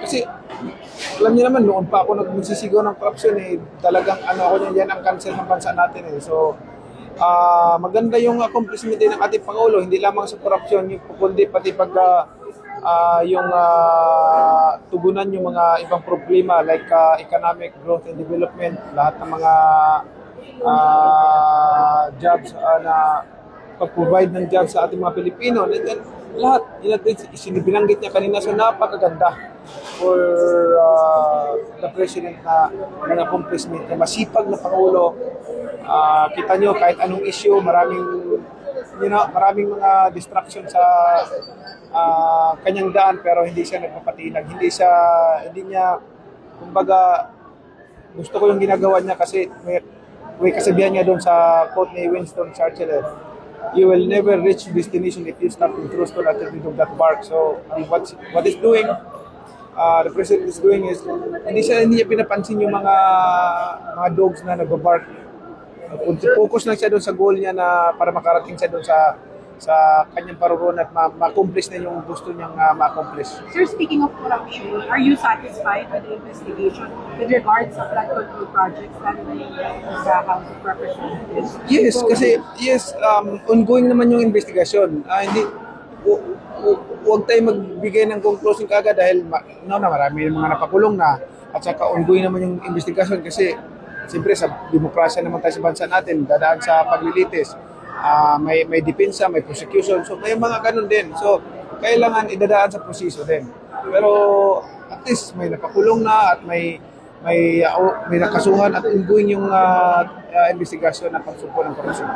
Kasi alam niyo naman, noon pa ako nagsisigaw ng korupsyon eh, talagang ano ako niyan, yan ang cancer ng bansa natin eh. So, maganda yung accomplishment din ng ating Pangulo, hindi lamang sa korupsyon, kundi pati pagka yung tugunan yung mga ibang problema like economic growth and development, lahat ng mga jobs na pag-provide ng jobs sa ating mga Pilipino. Lahat, binanggit niya kanina, so napakaganda for the President na mga accomplishment na masipag na Pangulo. Kita nyo, kahit anong issue, maraming mga distraction sa kanyang daan pero hindi siya nagpapatinag. Hindi niya, kumbaga, gusto ko yung ginagawa niya kasi may kasabihan niya doon sa quote ni Winston Churchill, you will never reach destination if you stop in true stone at the end of that bark. So, what is doing, the President is doing is, hindi niya pinapansin yung mga dogs na nagbabark. Focus lang siya doon sa goal niya na para makarating siya doon sa kanyang parurun at ma-accomplish na yung gusto niyang ma-accomplish. Sir, speaking of corruption, are you satisfied with the investigation with regards sa flood control projects that may sa House of Representatives? Yes, ongoing naman yung investigation. Huwag tayo magbigay ng conclusion kaagad dahil marami yung mga napakulong na at saka ongoing naman yung investigation kasi siyempre sa demokrasya naman tayo sa bansa natin, dadaan sa paglilitis. May depensa, may prosecution. So may mga ganun din. So kailangan idadaan sa proseso din. Pero at least may napakulong na at may nakasuhan at ongoing yung investigasyon na pagsumpo ng korupsyon.